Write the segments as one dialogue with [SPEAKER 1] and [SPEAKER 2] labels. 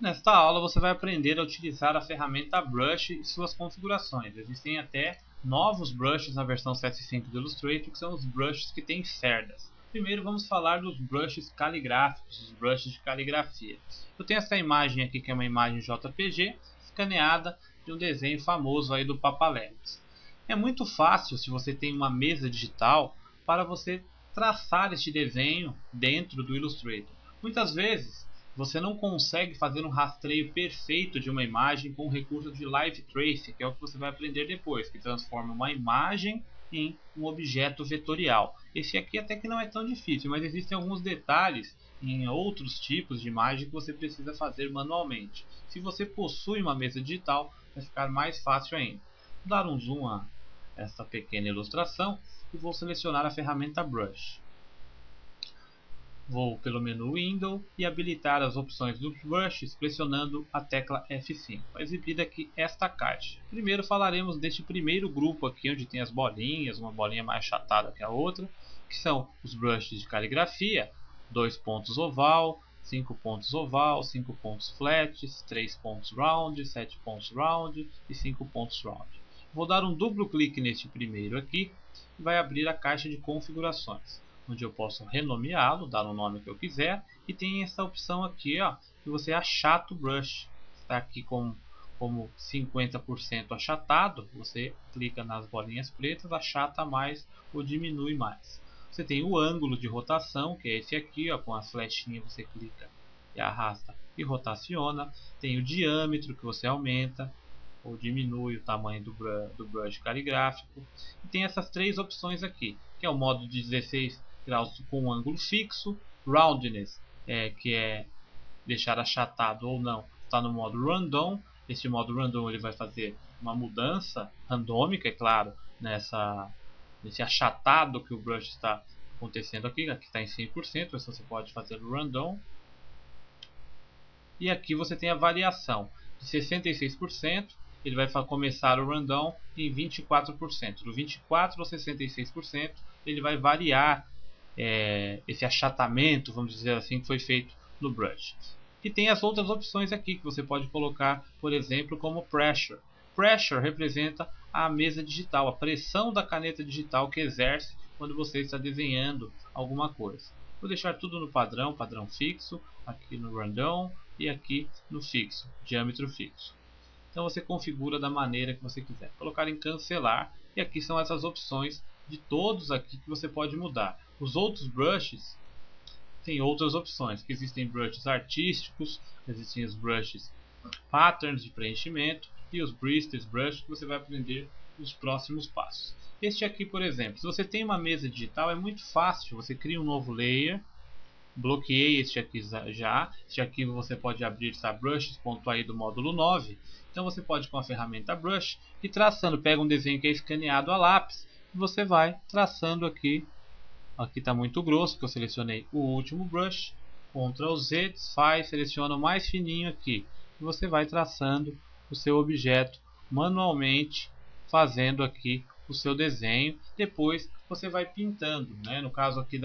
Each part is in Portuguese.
[SPEAKER 1] Nesta aula você vai aprender a utilizar a ferramenta Brush e suas configurações. Existem até novos brushes na versão 7.5 do Illustrator, que são os brushes que têm cerdas. Primeiro vamos falar dos brushes caligráficos, os brushes de caligrafia. Eu tenho essa imagem aqui, que é uma imagem JPG, escaneada de um desenho famoso aí do Papaléguas. É muito fácil, se você tem uma mesa digital, para você traçar este desenho dentro do Illustrator. Muitas vezes você não consegue fazer um rastreio perfeito de uma imagem com o recurso de Live Trace, que é o que você vai aprender depois, que transforma uma imagem em um objeto vetorial. Esse aqui até que não é tão difícil, mas existem alguns detalhes em outros tipos de imagem que você precisa fazer manualmente. Se você possui uma mesa digital, vai ficar mais fácil ainda. Vou dar um zoom a essa pequena ilustração e vou selecionar a ferramenta Brush. Vou pelo menu Window e habilitar as opções dos brushes pressionando a tecla F5. Vai exibir aqui esta caixa. Primeiro falaremos deste primeiro grupo aqui, onde tem as bolinhas, uma bolinha mais achatada que a outra, que são os brushes de caligrafia, 2 pontos oval, 5 pontos oval, 5 pontos flats, 3 pontos round, 7 pontos round e 5 pontos round. Vou dar um duplo clique neste primeiro aqui e vai abrir a caixa de configurações, onde eu posso renomeá-lo, dar o nome que eu quiser, e tem essa opção aqui, ó, que você achata o brush. Está aqui como 50% achatado, você clica nas bolinhas pretas, achata mais ou diminui mais. Você tem o ângulo de rotação, que é esse aqui, ó, com as flechinhas você clica e arrasta e rotaciona. Tem o diâmetro, que você aumenta ou diminui o tamanho do brush caligráfico. E tem essas três opções aqui, que é o modo de 16 graus com ângulo fixo, roundness, que é deixar achatado ou não, está no modo random. Este modo random ele vai fazer uma mudança randômica, é claro, nesse achatado que o brush está acontecendo aqui está em 100%, mas você pode fazer o random. E aqui você tem a variação de 66%, ele vai começar o random em 24%. Do 24% ao 66% ele vai variar esse achatamento, vamos dizer assim, que foi feito no brush. E tem as outras opções aqui que você pode colocar, por exemplo, como Pressure. Pressure representa a mesa digital, a pressão da caneta digital que exerce quando você está desenhando alguma coisa. Vou deixar tudo no padrão, padrão fixo, aqui no random e aqui no fixo, diâmetro fixo. Então você configura da maneira que você quiser. Colocar em cancelar, e aqui são essas opções de todos aqui que você pode mudar. Os outros brushes tem outras opções, que existem brushes artísticos, existem os brushes patterns de preenchimento e os bristles brush, que você vai aprender nos próximos passos. Este aqui, por exemplo, se você tem uma mesa digital, é muito fácil. Você cria um novo layer, bloqueei este aqui já. Este aqui você pode abrir, está brushes.ai do módulo 9. Então você pode, com a ferramenta brush, ir traçando. Pega um desenho que é escaneado a lápis e você vai traçando aqui. Aqui está muito grosso, que eu selecionei o último brush. Ctrl Z, desfaz, seleciona o mais fininho aqui. E você vai traçando o seu objeto manualmente, fazendo aqui o seu desenho. Depois você vai pintando, né? No caso aqui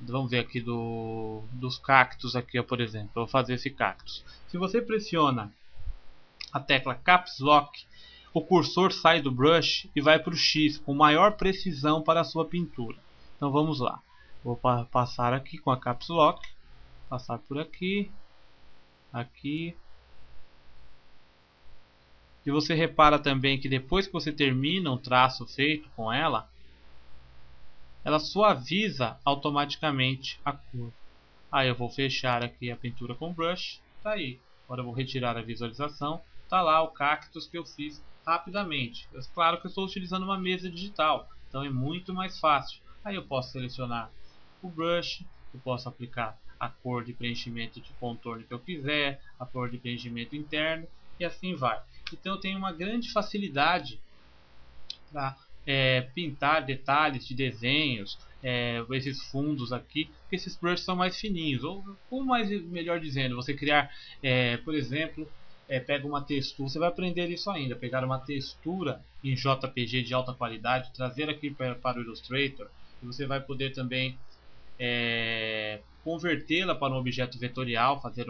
[SPEAKER 1] vamos ver aqui dos cactos aqui, ó, por exemplo. Eu vou fazer esse cactus. Se você pressiona a tecla Caps Lock, o cursor sai do brush e vai para o X com maior precisão para a sua pintura. Então vamos lá. Vou passar aqui com a Caps Lock, passar por aqui, aqui. E você repara também que depois que você termina um traço feito com ela suaviza automaticamente a cor. Aí eu vou fechar aqui a pintura com brush, tá aí. Agora eu vou retirar a visualização, tá lá o cactus que eu fiz rapidamente. Claro que eu estou utilizando uma mesa digital, então é muito mais fácil. Aí eu posso selecionar o brush, eu posso aplicar a cor de preenchimento de contorno que eu quiser, a cor de preenchimento interno e assim vai. Então eu tenho uma grande facilidade para pintar detalhes de desenhos, esses fundos aqui, porque esses brushes são mais fininhos, ou mais, melhor dizendo, você criar, por exemplo, pega uma textura, você vai aprender isso ainda, pegar uma textura em JPG de alta qualidade, trazer aqui para o Illustrator, e você vai poder também convertê-la para um objeto vetorial, fazer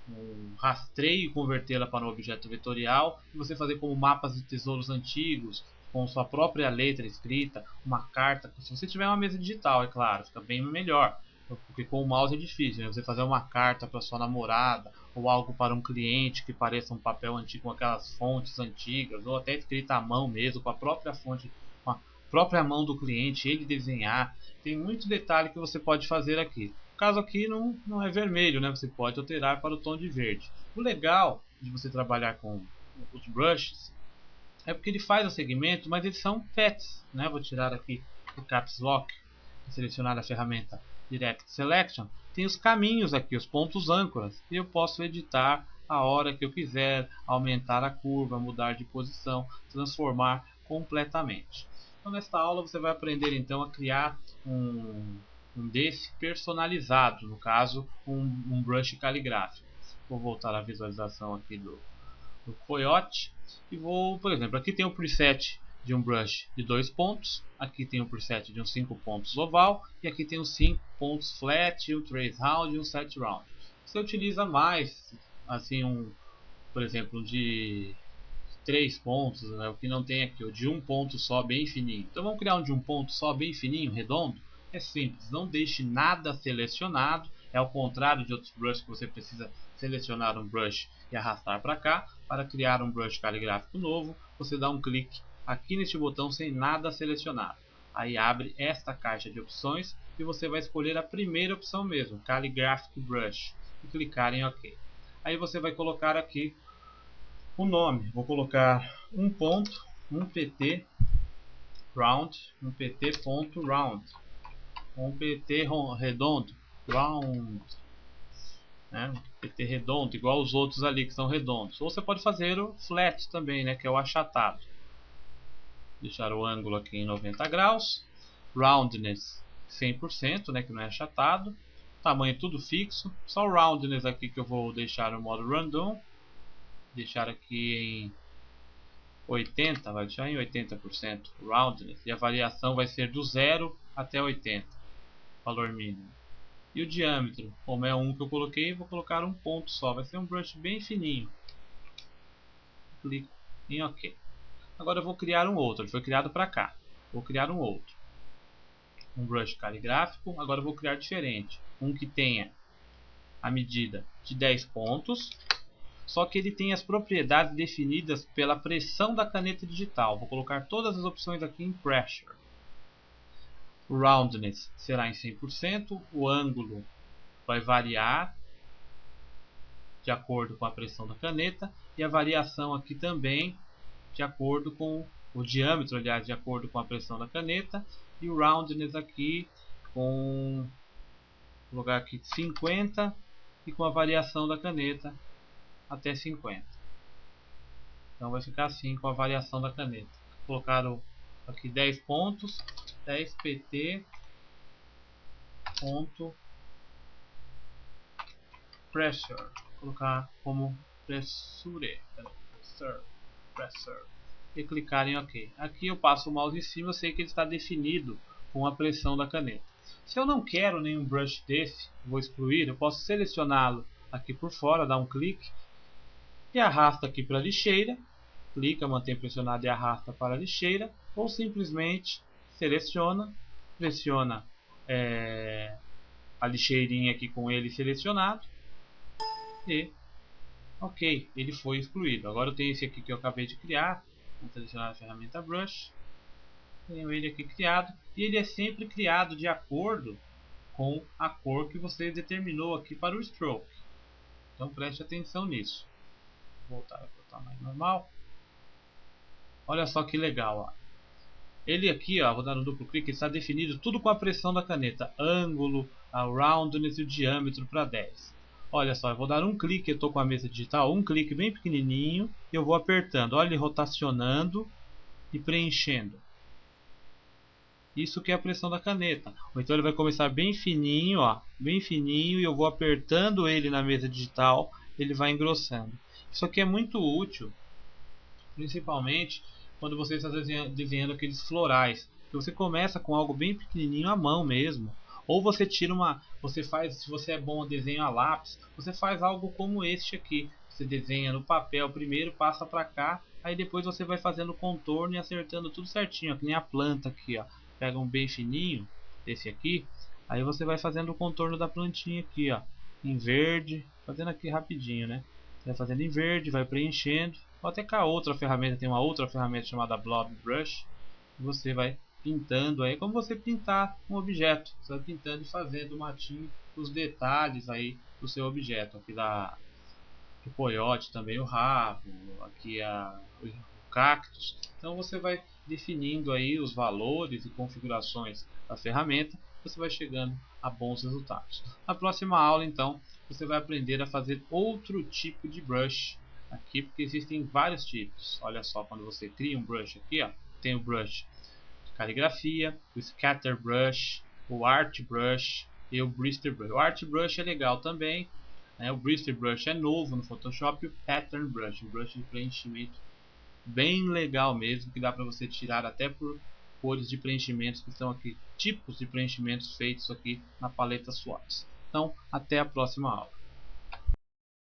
[SPEAKER 1] um rastreio e convertê-la para um objeto vetorial, e você fazer como mapas de tesouros antigos, com sua própria letra escrita, uma carta. Se você tiver uma mesa digital, é claro, fica bem melhor, porque com o mouse é difícil, né? Você fazer uma carta para sua namorada, ou algo para um cliente que pareça um papel antigo com aquelas fontes antigas, ou até escrita à mão mesmo, com a própria fonte, com a própria mão do cliente, ele desenhar. Tem muito detalhe que você pode fazer aqui. O caso aqui não é vermelho, né? Você pode alterar para o tom de verde. O legal de você trabalhar com os brushes é porque ele faz o segmento, mas eles são pets, né? Vou tirar aqui o Caps Lock, selecionar a ferramenta Direct Selection. Tem os caminhos aqui, os pontos âncoras, e eu posso editar a hora que eu quiser, aumentar a curva, mudar de posição, transformar completamente. Então, nesta aula você vai aprender então a criar um desse personalizado, no caso um brush caligráfico. Vou voltar à visualização aqui do Coyote e vou, por exemplo, aqui tem o preset de um brush de 2 pontos, aqui tem o preset de um 5 pontos oval e aqui tem os 5 pontos flat, o trace round e o set round. Você utiliza mais, assim, por exemplo, de 3 pontos, né? O que não tem aqui, o de um ponto só bem fininho. Então vamos criar um de um ponto só bem fininho, redondo. É simples, não deixe nada selecionado. É ao contrário de outros brushes que você precisa selecionar um brush e arrastar para cá. Para criar um brush caligráfico novo, você dá um clique aqui neste botão sem nada selecionado. Aí abre esta caixa de opções e você vai escolher a primeira opção mesmo, Calligraphic Brush, e clicar em OK. Aí você vai colocar aqui o nome. Vou colocar um ponto, um pt round, um pt ponto round, um pt redondo, round, né? PT redondo, igual os outros ali que são redondos. Ou você pode fazer o flat também, né? Que é o achatado. Deixar o ângulo aqui em 90 graus, roundness 100%, né? Que não é achatado. Tamanho tudo fixo. Só o roundness aqui que eu vou deixar no modo random. Deixar aqui em 80, vai deixar em 80% roundness, e a variação vai ser do 0 até 80, valor mínimo. E o diâmetro, como é um que eu coloquei, vou colocar um ponto só, vai ser um brush bem fininho. Clico em OK. Agora eu vou criar um outro, ele foi criado para cá. Vou criar um outro, um brush caligráfico. Agora eu vou criar diferente, um que tenha a medida de 10 pontos. Só que ele tem as propriedades definidas pela pressão da caneta digital. Vou colocar todas as opções aqui em Pressure. O Roundness será em 100%. O ângulo vai variar de acordo com a pressão da caneta. E a variação aqui também de acordo com o diâmetro, aliás, de acordo com a pressão da caneta. E o Roundness aqui com... Vou colocar aqui 50 e com a variação da caneta até 50. Então vai ficar assim com a variação da caneta. Colocaram aqui 10 pontos, 10 pt ponto pressure. Vou colocar como pressure. E clicar em OK. Aqui eu passo o mouse em cima, eu sei que ele está definido com a pressão da caneta. Se eu não quero nenhum brush desse, vou excluir, eu posso selecioná-lo aqui por fora, dar um clique e arrasta aqui para a lixeira, clica, mantém pressionado e arrasta para a lixeira, ou simplesmente seleciona, pressiona a lixeirinha aqui com ele selecionado e OK, ele foi excluído. Agora eu tenho esse aqui que eu acabei de criar, vou selecionar a ferramenta Brush, tenho ele aqui criado, e ele é sempre criado de acordo com a cor que você determinou aqui para o stroke. Então preste atenção nisso. Voltar para o tamanho normal. Olha só que legal, ó. Ele aqui, ó, vou dar um duplo clique, está definido tudo com a pressão da caneta, ângulo, a roundness e o diâmetro para 10. Olha só, eu vou dar um clique, eu estou com a mesa digital, um clique bem pequenininho, e eu vou apertando, olha ele rotacionando e preenchendo. Isso que é a pressão da caneta. Ou então ele vai começar bem fininho, ó, bem fininho, e eu vou apertando ele na mesa digital, ele vai engrossando. Isso aqui é muito útil, principalmente quando você está desenhando aqueles florais. Você começa com algo bem pequenininho à mão mesmo, Ou você tira uma, você faz, se você é bom a desenho a lápis, você faz algo como este aqui. Você desenha no papel primeiro, passa para cá, aí depois você vai fazendo contorno e acertando tudo certinho, ó, que nem a planta aqui, ó. Pega um bem fininho, esse aqui, aí você vai fazendo o contorno da plantinha aqui, ó, em verde, fazendo aqui rapidinho, né? Vai fazendo em verde, vai preenchendo. Ou até com a outra ferramenta, tem uma outra ferramenta chamada Blob Brush, e você vai pintando aí, como você pintar um objeto. Você vai pintando e fazendo o matinho, os detalhes aí do seu objeto. Aqui da o coiote também, o rabo, aqui o cactus. Então você vai definindo aí os valores e configurações da ferramenta, você vai chegando a bons resultados. Na próxima aula, então, você vai aprender a fazer outro tipo de brush aqui, porque existem vários tipos. Olha só, quando você cria um brush aqui, ó, tem o brush de caligrafia, o scatter brush, o art brush e o blister brush. O art brush é legal também, né? O blister brush é novo no Photoshop, e o pattern brush, um brush de preenchimento bem legal mesmo, que dá para você tirar até por cores de preenchimentos que estão aqui, tipos de preenchimentos feitos aqui na paleta Swatch. Então, até a próxima aula.